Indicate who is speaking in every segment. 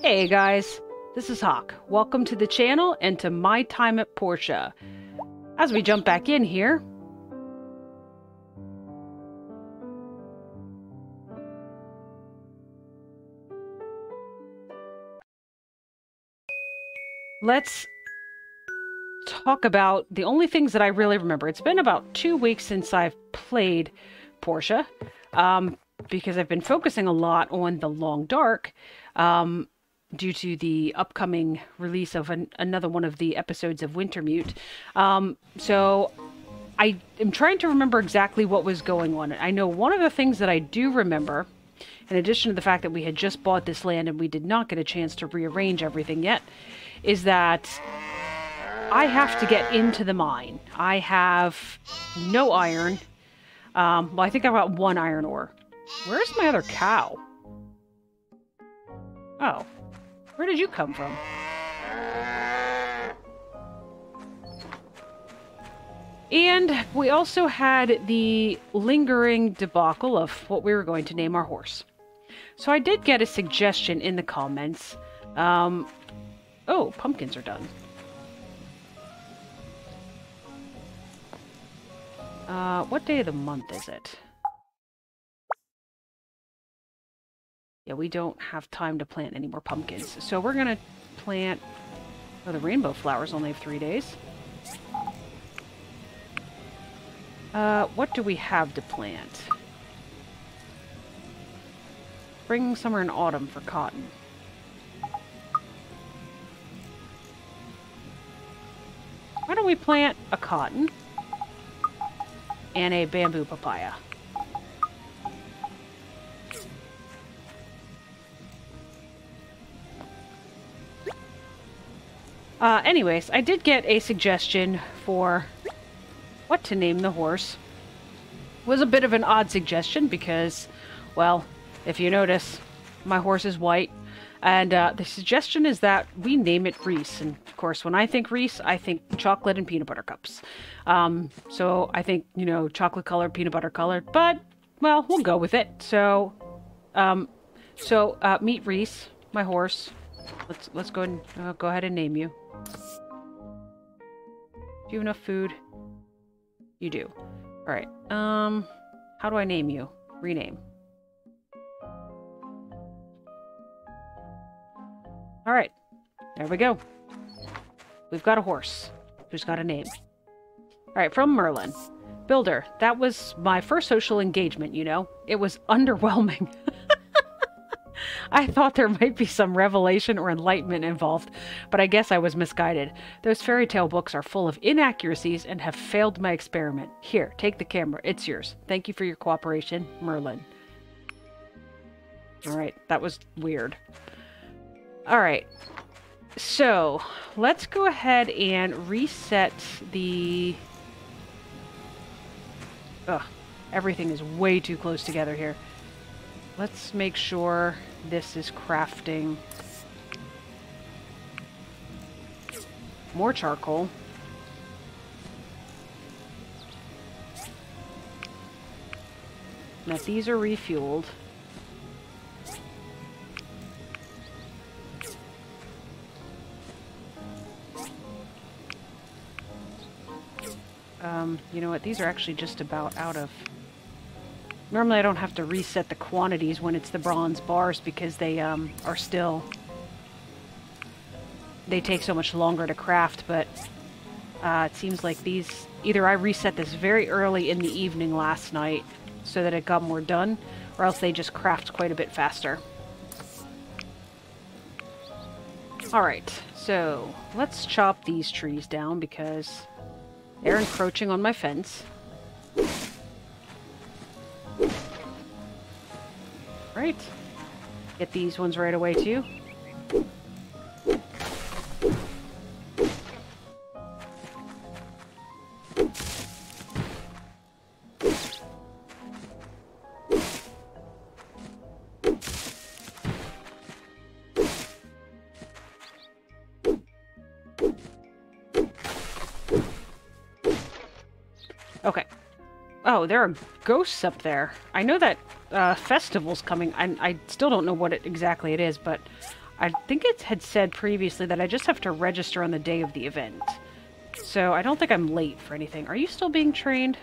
Speaker 1: Hey guys, this is Hawk. Welcome to the channel and to my time at Portia. As we jump back in here, let's talk about the only things that I really remember. It's been about 2 weeks since I've played Portia, because I've been focusing a lot on the Long Dark, due to the upcoming release of another one of the episodes of Wintermute. So I am trying to remember exactly what was going on. I know one of the things that I do remember, in addition to the fact that we had just bought this land and we did not get a chance to rearrange everything yet, is that I have to get into the mine. I have no iron. Well, I think I've got 1 iron ore. Where's my other cow? Oh. Where did you come from? And we also had the lingering debacle of what we were going to name our horse. So I did get a suggestion in the comments. Oh, pumpkins are done. What day of the month is it? Yeah, we don't have time to plant any more pumpkins. So we're gonna plant... Oh, the rainbow flowers only have 3 days. What do we have to plant? Spring, summer, and autumn for cotton. Why don't we plant a cotton and a bamboo papaya? Anyways, I did get a suggestion for what to name the horse. It was a bit of an odd suggestion because, well, if you notice, my horse is white. And the suggestion is that we name it Reese. And of course, when I think Reese, I think chocolate and peanut butter cups. So I think, you know, chocolate colored, peanut butter colored. But, well, we'll go with it. So, meet Reese, my horse. Let's go and go ahead and name you. Do you have enough food? You do. All right. How do I name you? Rename. All right. There we go. We've got a horse who's got a name. All right, from Merlin. Builder. That was my first social engagement, you know. It was underwhelming. I thought there might be some revelation or enlightenment involved, but I guess I was misguided. Those fairy tale books are full of inaccuracies and have failed my experiment. Here, take the camera. It's yours. Thank you for your cooperation, Merlin. Alright, that was weird. Alright, so let's go ahead and reset the... Ugh, everything is way too close together here. Let's make sure this is crafting more charcoal. Now these are refueled. You know what? These are actually just about out of... Normally I don't have to reset the quantities when it's the bronze bars because they are still... They take so much longer to craft, but it seems like these... Either I reset this very early in the evening last night so that it got more done, or else they just craft quite a bit faster. Alright, so let's chop these trees down because they're encroaching on my fence. Right. Get these ones right away too. Okay. Oh, there are ghosts up there. I know that festival's coming. I still don't know what exactly it is, but I think it had said previously that I just have to register on the day of the event. So I don't think I'm late for anything. Are you still being trained?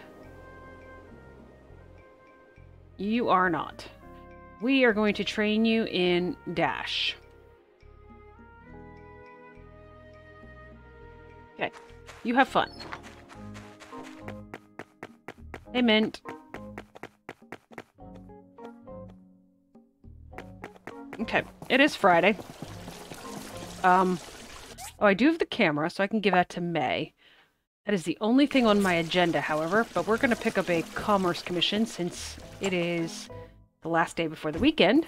Speaker 1: You are not. We are going to train you in Dash. Okay. You have fun. Hey, Mint. Okay. It is Friday. Oh, I do have the camera, so I can give that to May. That is the only thing on my agenda, however, but we're going to pick up a commerce commission since it is the last day before the weekend.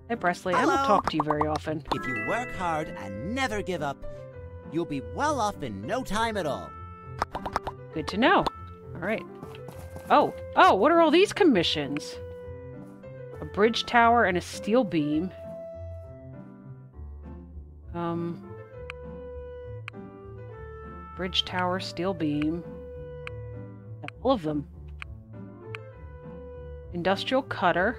Speaker 1: Hey, Presley,
Speaker 2: Hello.
Speaker 1: I don't talk to you very often.
Speaker 2: If you work hard and never give up, you'll be well off in no time at all.
Speaker 1: Good to know. All right. Oh, what are all these commissions? A bridge tower and a steel beam. Bridge tower, steel beam. All of them. Industrial cutter.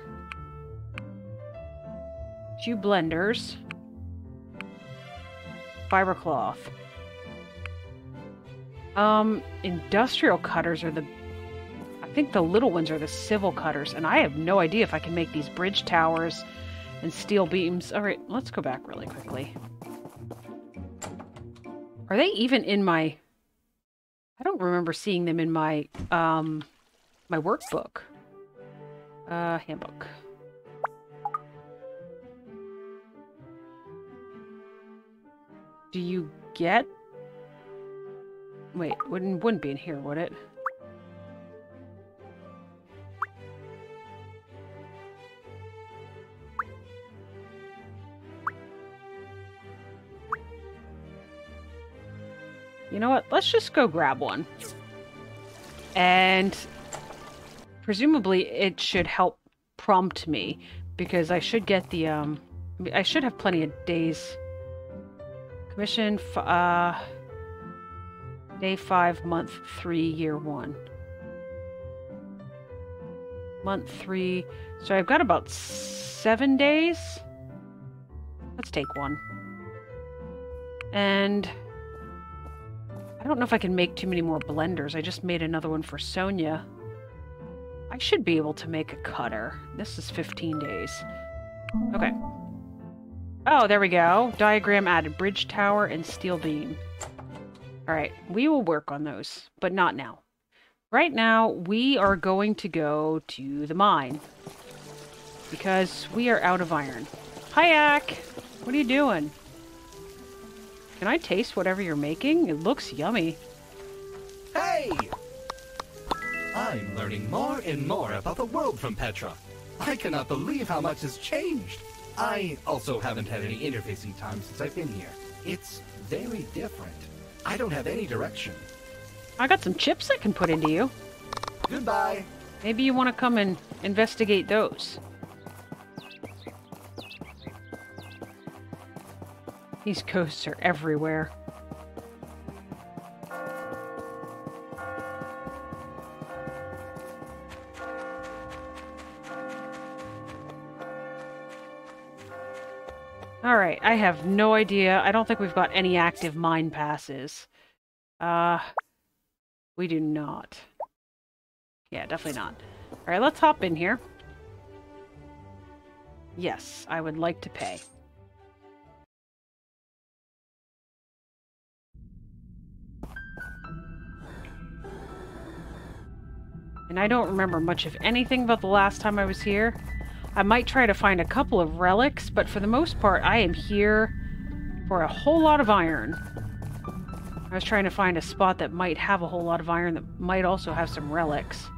Speaker 1: 2 blenders. Fiber cloth. Industrial cutters are I think the little ones are the civil cutters, and I have no idea if I can make these bridge towers and steel beams. All right, let's go back really quickly. Are they even in my... I don't remember seeing them in my, my workbook. Handbook. Do you get... Wait, wouldn't be in here, would it? You know what? Let's just go grab one. And presumably it should help prompt me, because I should get the, I should have plenty of days. Commission, day 5, month 3, year 1. Month 3. So I've got about 7 days. Let's take one. And I don't know if I can make too many more blenders. I just made another one for Sonia. I should be able to make a cutter. This is 15 days. Okay. Oh, there we go. Diagram added. Bridge tower and steel beam. Alright, we will work on those, but not now. Right now, we are going to go to the mine. Because we are out of iron. Hi, Ak! What are you doing? Can I taste whatever you're making? It looks yummy.
Speaker 3: Hey! I'm learning more and more about the world from Petra. I cannot believe how much has changed. I also haven't had any interfacing time since I've been here. It's very different. I don't have any direction.
Speaker 1: I got some chips I can put into you.
Speaker 3: Goodbye.
Speaker 1: Maybe you want to come and investigate those. These ghosts are everywhere. Alright, I have no idea. I don't think we've got any active mine passes. We do not. Yeah, definitely not. Alright, let's hop in here. Yes, I would like to pay. And I don't remember much of anything about the last time I was here. I might try to find a couple of relics, but for the most part, I am here for a whole lot of iron. I was trying to find a spot that might have a whole lot of iron that might also have some relics.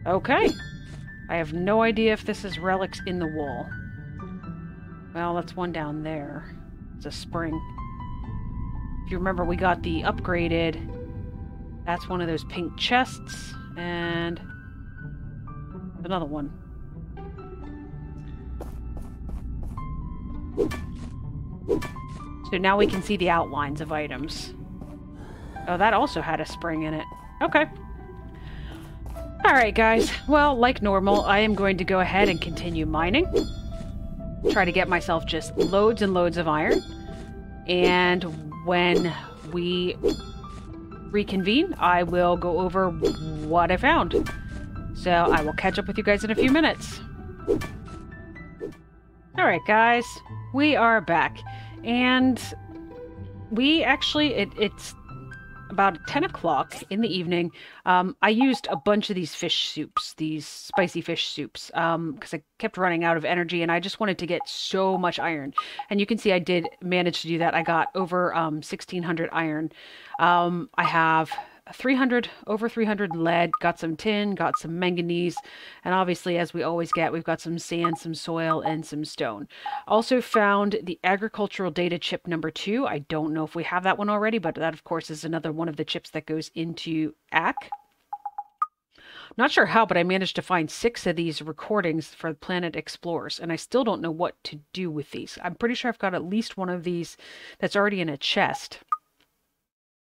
Speaker 1: Okay. I have no idea if this is relics in the wall. Well, that's one down there. It's a spring. If you remember, we got the upgraded... That's one of those pink chests. And... another one. So now we can see the outlines of items. Oh, that also had a spring in it. Okay. Alright, guys. Well, like normal, I am going to go ahead and continue mining. Try to get myself just loads and loads of iron. And when we reconvene, I will go over what I found. So I will catch up with you guys in a few minutes. Alright, guys. We are back. And we actually, it's about 10 o'clock in the evening. I used a bunch of these fish soups, these spicy fish soups, because I kept running out of energy and I just wanted to get so much iron. And you can see I did manage to do that. I got over 1,600 iron. I have over 300 lead, got some tin, got some manganese, and obviously, as we always get, we've got some sand, some soil, and some stone. Also found the agricultural data chip number 2. I don't know if we have that one already, but that, of course, is another one of the chips that goes into AC. Not sure how, but I managed to find 6 of these recordings for Planet Explorers, and I still don't know what to do with these. I'm pretty sure I've got at least one of these that's already in a chest.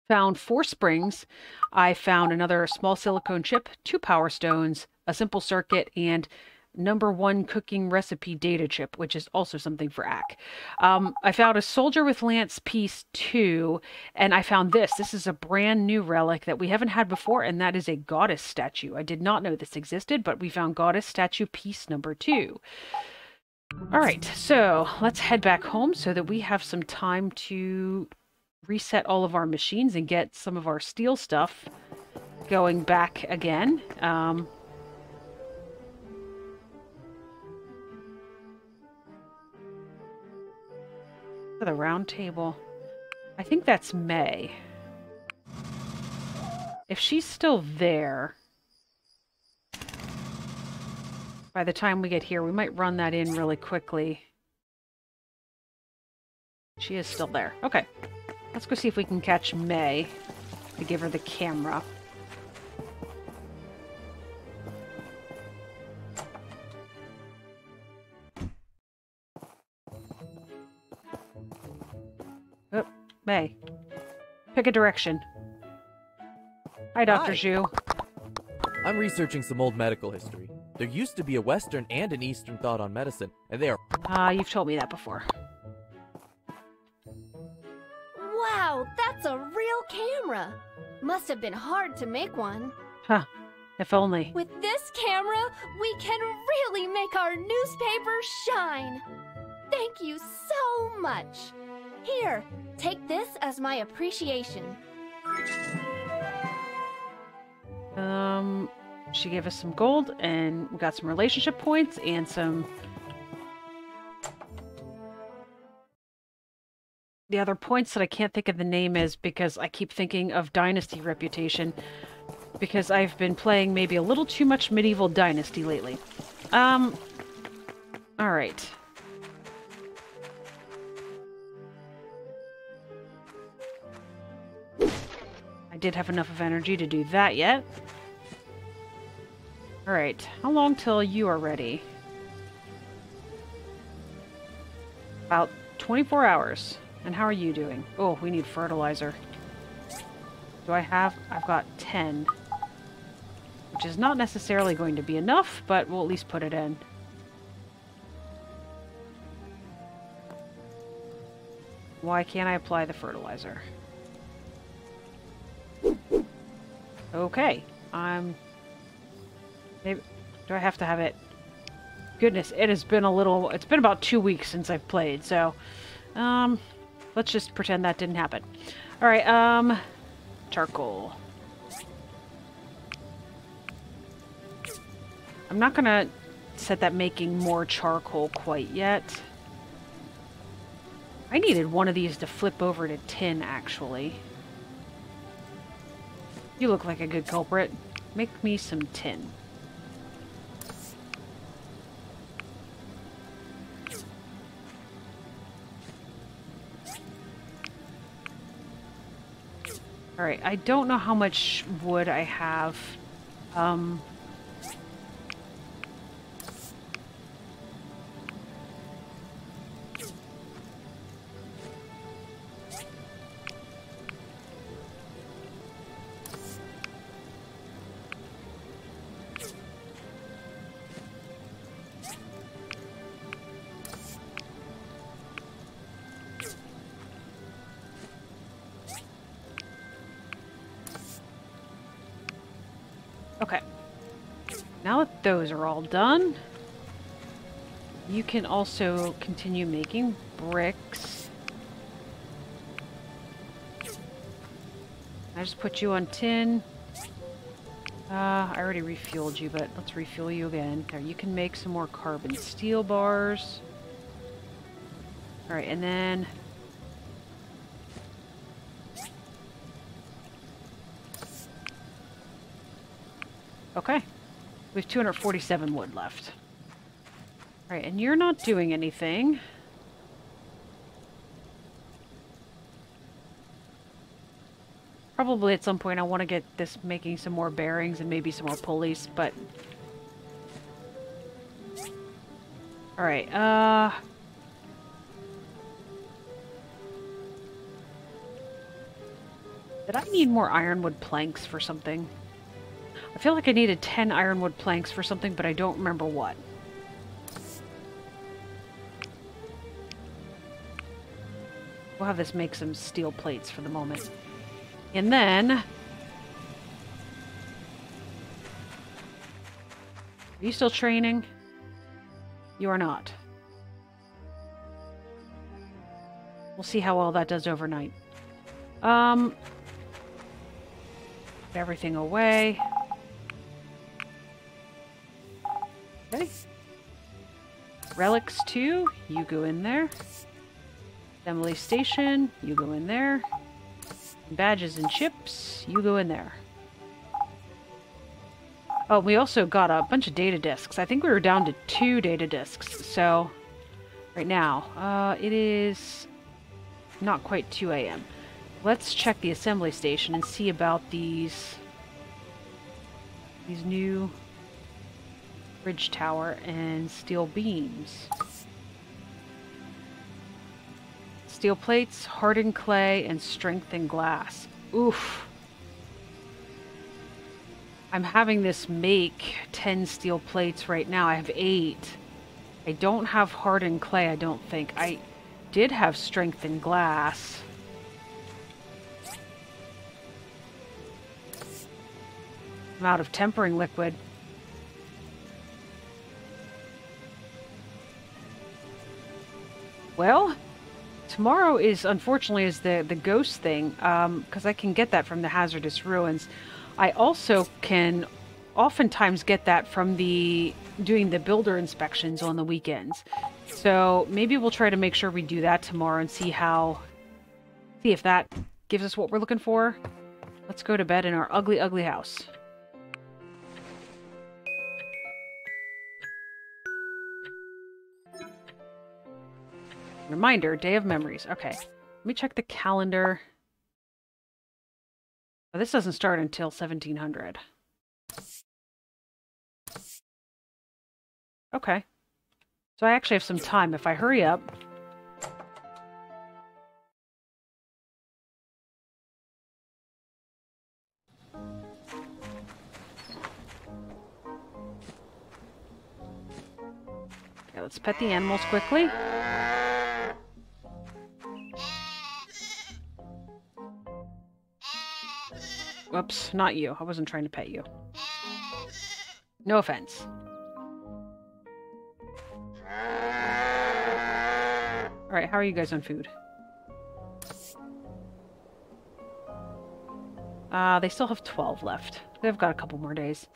Speaker 1: Found 4 springs. I found another small silicone chip, 2 power stones, a simple circuit, and number 1 cooking recipe data chip, which is also something for AC. I found a soldier with lance piece 2, and I found this. This is a brand new relic that we haven't had before, and that is a goddess statue. I did not know this existed, but we found goddess statue piece number 2. All right, so let's head back home so that we have some time to reset all of our machines and get some of our steel stuff going back again. For the round table. I think that's May. If she's still there, by the time we get here, we might run that in really quickly. She is still there. Okay. Let's go see if we can catch May to give her the camera. Oh, May. Pick a direction. Hi, Dr. Zhu.
Speaker 4: I'm researching some old medical history. There used to be a Western and an Eastern thought on medicine, and they are...
Speaker 1: You've told me that before.
Speaker 5: Wow, that's a real camera. Must have been hard to make one.
Speaker 1: Huh. If only.
Speaker 5: With this camera, we can really make our newspaper shine. Thank you so much. Here, take this as my appreciation.
Speaker 1: She gave us some gold, and we got some relationship points and some... The other points that I can't think of the name is because I keep thinking of Dynasty Reputation. Because I've been playing maybe a little too much Medieval Dynasty lately. Alright. I did have enough of energy to do that yet. Alright, how long till you are ready? About 24 hours. And how are you doing? Oh, we need fertilizer. Do I have? I've got 10. Which is not necessarily going to be enough, but we'll at least put it in. Why can't I apply the fertilizer? Okay. Maybe... Do I have to have it? Goodness, it has been a little... It's been about 2 weeks since I've played, so... Let's just pretend that didn't happen. Alright, charcoal. I'm not gonna set that making more charcoal quite yet. I needed one of these to flip over to tin, actually. You look like a good culprit. Make me some tin. Alright, I don't know how much wood I have. Okay. Now that those are all done, you can also continue making bricks. I just put you on tin. I already refueled you, but let's refuel you again. There, you can make some more carbon steel bars. Alright, and then... Okay. We have 247 wood left. Alright, and you're not doing anything. Probably at some point I want to get this making some more bearings and maybe some more pulleys, but... Alright, did I need more ironwood planks for something? I feel like I needed 10 ironwood planks for something, but I don't remember what. We'll have this make some steel plates for the moment. And then... Are you still training? You are not. We'll see how well that does overnight. Put everything away. Okay. Relics 2, you go in there. Assembly station, you go in there. Badges and chips, you go in there. Oh, we also got a bunch of data disks. I think we were down to 2 data disks. So, right now, it is not quite 2 a.m. Let's check the assembly station and see about these new bridge tower and steel beams. Steel plates, hardened clay, and strengthened glass. Oof. I'm having this make 10 steel plates right now. I have 8. I don't have hardened clay, I don't think. I did have strengthened glass. I'm out of tempering liquid. Well, tomorrow is, unfortunately, is the ghost thing, because I can get that from the hazardous ruins. I also can oftentimes get that from doing the builder inspections on the weekends. So maybe we'll try to make sure we do that tomorrow and see if that gives us what we're looking for. Let's go to bed in our ugly, ugly house. Reminder, Day of Memories. Okay, let me check the calendar. Oh, this doesn't start until 1700. Okay. So I actually have some time if I hurry up. Okay, let's pet the animals quickly. Whoops, not you. I wasn't trying to pet you. No offense. Alright, how are you guys on food? They still have 12 left. They've got a couple more days.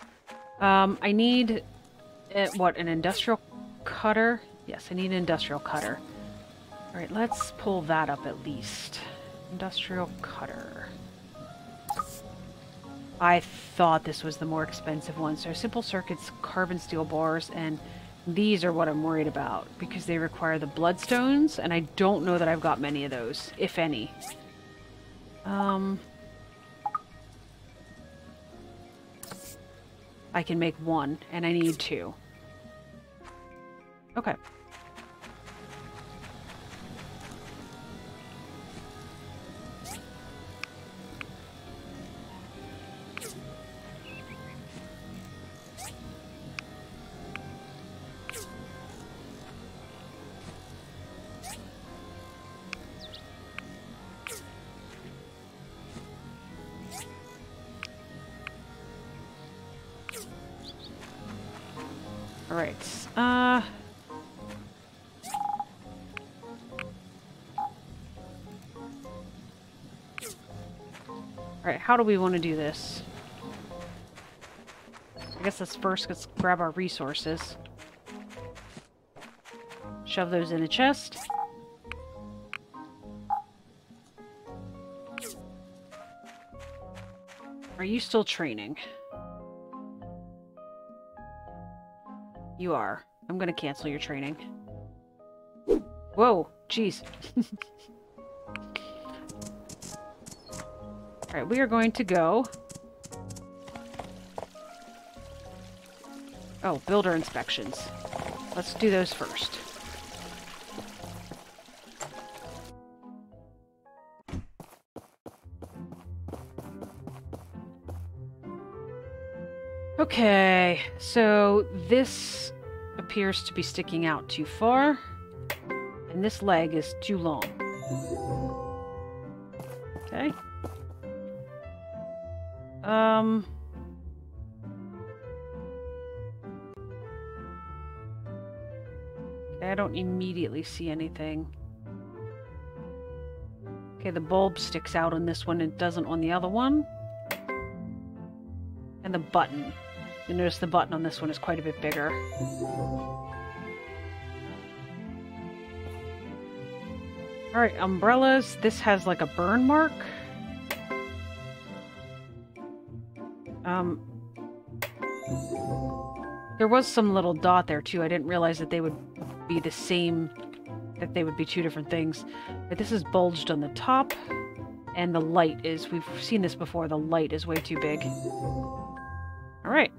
Speaker 1: I need... what, an industrial cutter? Yes, I need an industrial cutter. Alright, let's pull that up at least. Industrial cutter. I thought this was the more expensive one. So simple circuits, carbon steel bars, and these are what I'm worried about because they require the bloodstones, and I don't know that I've got many of those, if any. I can make 1, and I need 2. Okay. Alright. Alright, how do we want to do this? I guess let's grab our resources. Shove those in a chest. Are you still training? You are. I'm gonna cancel your training. Whoa, jeez. Alright, we are going to go... Oh, builder inspections. Let's do those first. Okay, so this appears to be sticking out too far, and this leg is too long. Okay. I don't immediately see anything. Okay, the bulb sticks out on this one, it doesn't on the other one. And the button. You notice the button on this one is quite a bit bigger. Alright, umbrellas. This has like a burn mark. There was some little dot there too. I didn't realize that they would be the same, that they would be two different things. But this is bulged on the top, and the light is, we've seen this before, the light is way too big. Alright.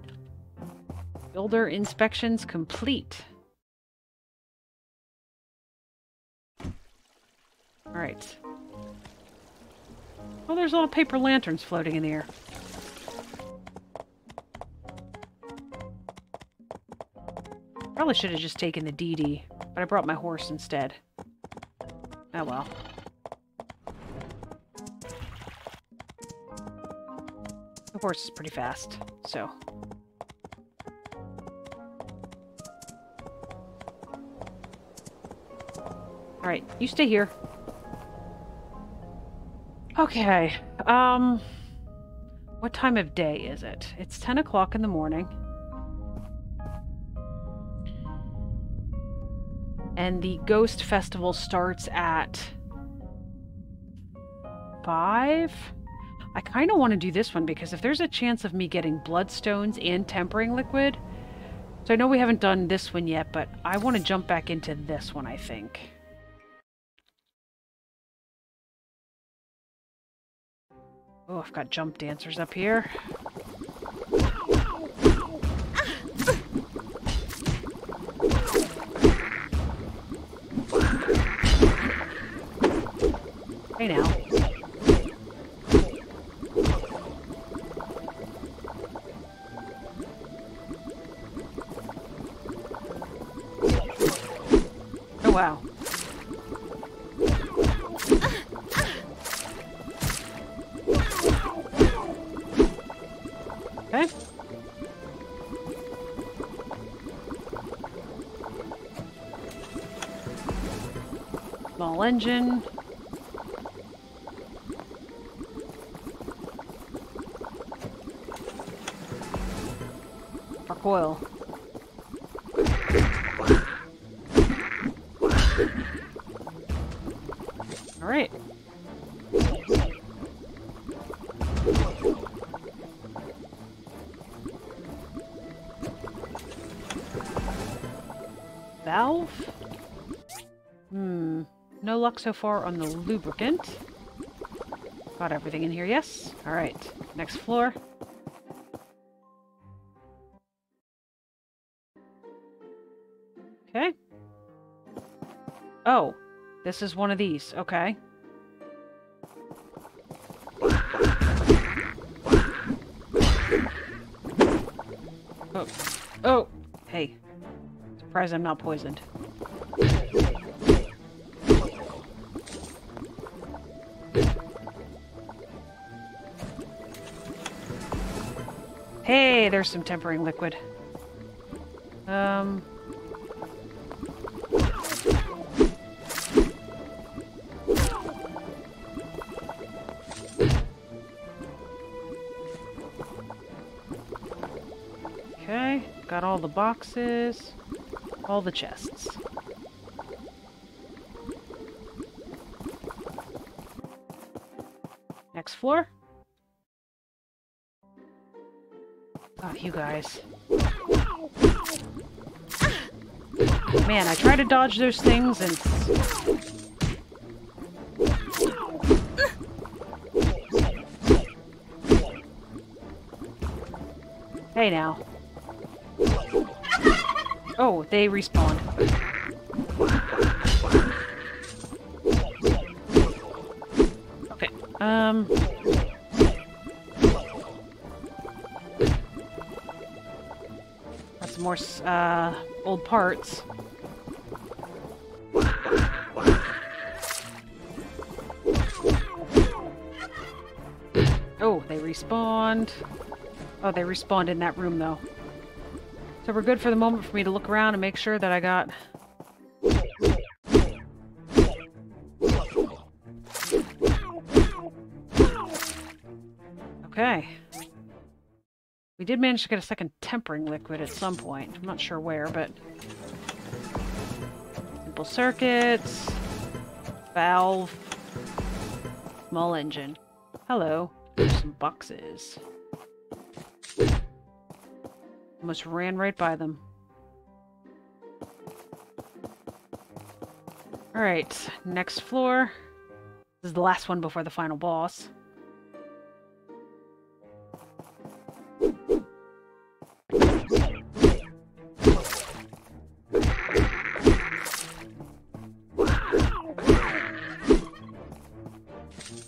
Speaker 1: Builder inspections complete. Alright. Oh, there's little paper lanterns floating in the air. Probably should have just taken the DD, but I brought my horse instead. Oh well. The horse is pretty fast, so... Alright, you stay here. Okay, what time of day is it? It's 10 o'clock in the morning. And the Ghost Festival starts at 5? I kind of want to do this one because if there's a chance of me getting bloodstones and tempering liquid... So I know we haven't done this one yet, but I want to jump back into this one, I think. Oh, I've got jump dancers up here. Hey now. Oh wow. Okay. Small engine. Our coil. All right. Valve? No luck so far on the lubricant. Got everything in here, yes? Alright, next floor. Okay. Oh, this is one of these, okay. Oh, oh, hey. Surprised I'm not poisoned. Hey, there's some tempering liquid. Okay, got all the boxes, all the chests. Next floor. Oh, you guys. Man, I try to dodge those things and... Hey now. Oh, they respawned. Okay, got some more, old parts. Oh, they respawned. Oh, they respawned in that room, though. So we're good for the moment for me to look around and make sure that I got... Okay. We did manage to get a second tempering liquid at some point. I'm not sure where, but... Simple circuits. Valve. Small engine. Hello. There's some boxes. Almost ran right by them. Alright, next floor. This is the last one before the final boss.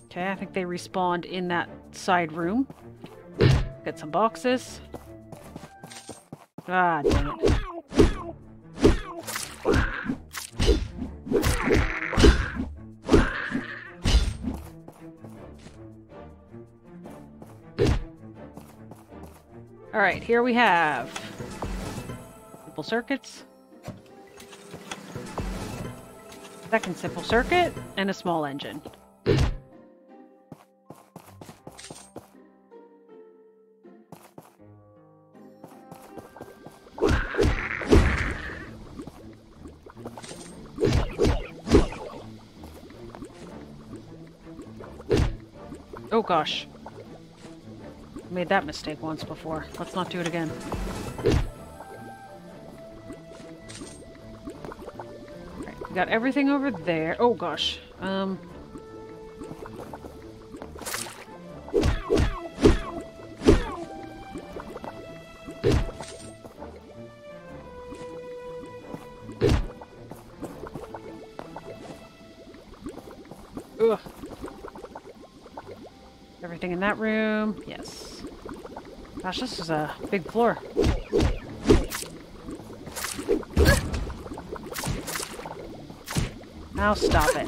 Speaker 1: Okay, I think they respawned in that side room. Get some boxes. Ah, dang it. Alright, here we have simple circuits, second simple circuit, and a small engine. Oh gosh. I made that mistake once before. Let's not do it again. Alright, we got everything over there. Oh gosh. Ugh. Everything in that room? Yes. Gosh, this is a big floor. Now stop it.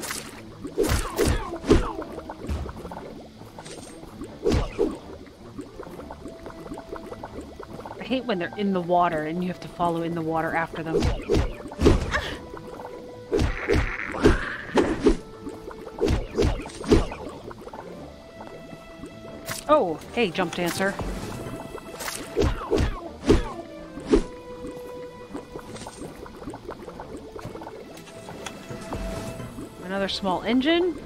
Speaker 1: I hate when they're in the water and you have to follow in the water after them. Oh, hey, jump dancer. Another small engine.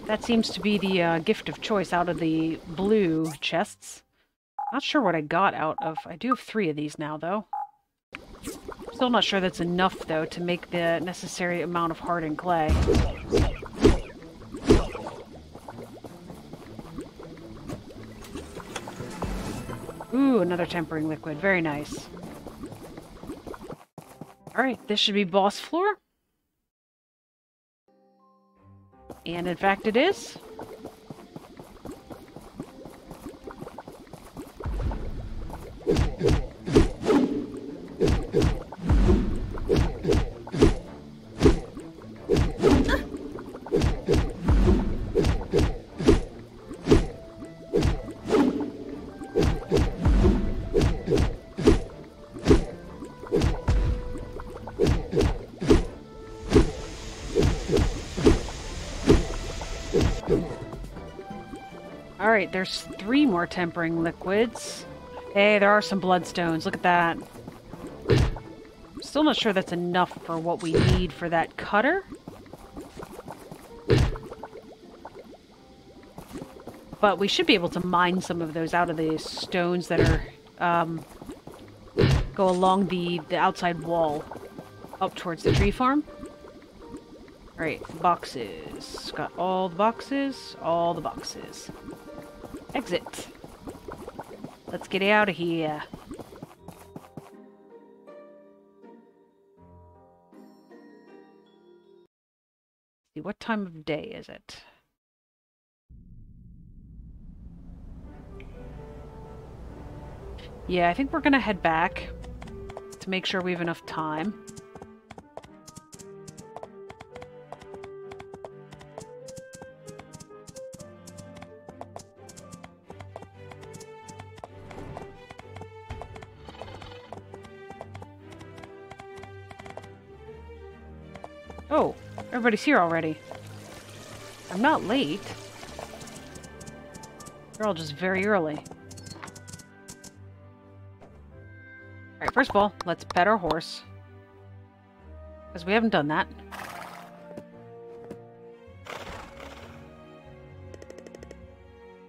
Speaker 1: That seems to be the gift of choice out of the blue chests. Not sure what I got out of... I do have 3 of these now, though. Still not sure that's enough, though, to make the necessary amount of hardened clay. Ooh, another tempering liquid. Very nice. Alright, this should be boss floor. And in fact it is. Alright, there's 3 more tempering liquids. Hey, there are some bloodstones. Look at that. Still not sure that's enough for what we need for that cutter. But we should be able to mine some of those out of the stones that are, go along the outside wall up towards the tree farm. Alright, boxes. Got all the boxes. All the boxes. Exit. Let's get out of here. See, what time of day is it? Yeah, I think we're gonna head back to make sure we have enough time. Oh, everybody's here already. I'm not late. They're all just very early. Alright, first of all, let's pet our horse. Because we haven't done that.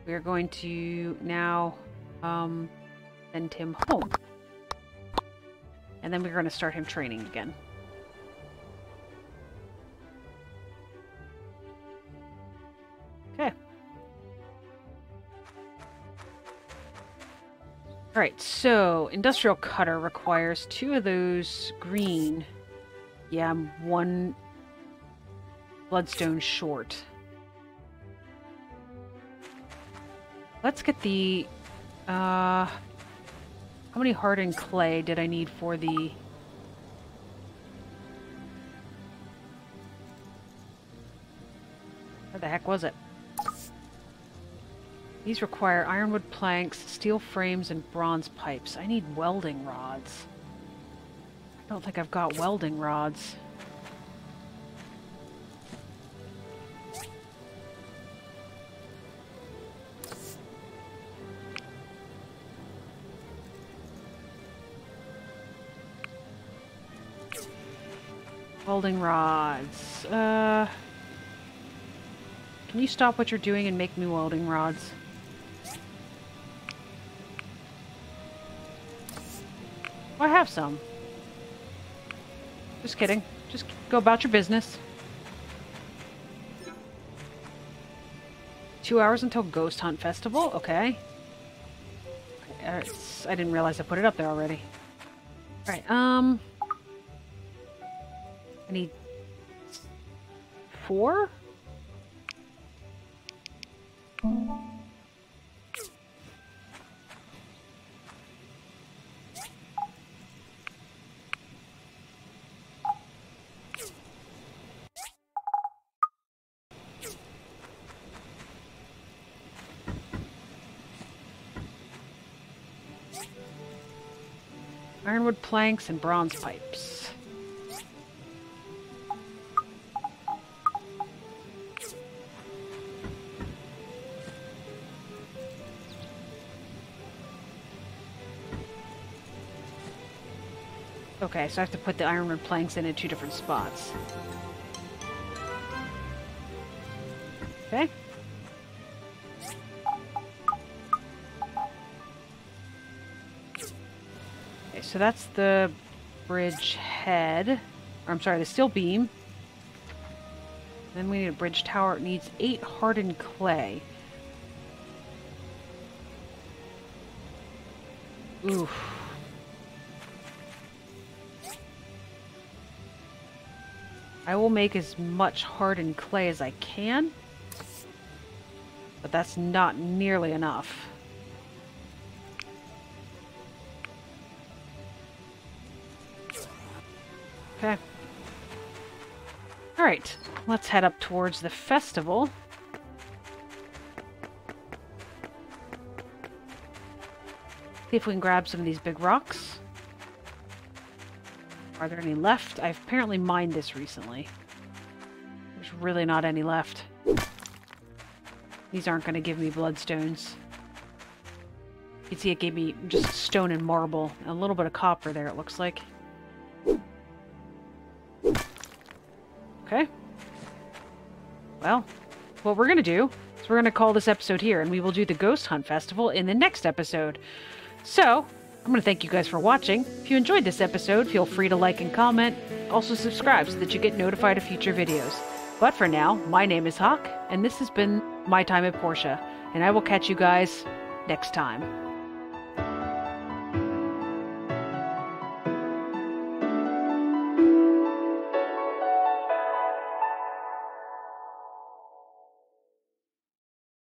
Speaker 1: We are going to now send him home. And then we're going to start him training again. Okay. Alright, so industrial cutter requires 2 of those green. Yeah, I'm 1 bloodstone short. Let's get the how many hardened clay did I need for the where the heck was it? These require ironwood planks, steel frames, and bronze pipes. I need welding rods. I don't think I've got welding rods. Welding rods. Can you stop what you're doing and make me welding rods? Oh, I have some. Just kidding. Just go about your business. 2 hours until Ghost Hunt Festival? Okay. I didn't realize I put it up there already. Alright, I need 4? Ironwood planks and bronze pipes. Okay, so I have to put the ironwood planks in at 2 different spots. Okay. Okay, so that's the bridge head. Or, I'm sorry, the steel beam. Then we need a bridge tower. It needs 8 hardened clay. Oof. I will make as much hardened clay as I can, but that's not nearly enough. Okay. Alright, let's head up towards the festival. See if we can grab some of these big rocks. Are there any left? I've apparently mined this recently. There's really not any left. These aren't going to give me bloodstones. You can see it gave me just stone and marble. A little bit of copper there, it looks like. Okay. Well, what we're going to do is we're going to call this episode here, and we will do the Ghost Hunt Festival in the next episode. So, I'm going to thank you guys for watching. If you enjoyed this episode, feel free to like and comment. Also subscribe so that you get notified of future videos. But for now, my name is Hawk, and this has been My Time at Portia, and I will catch you guys next time.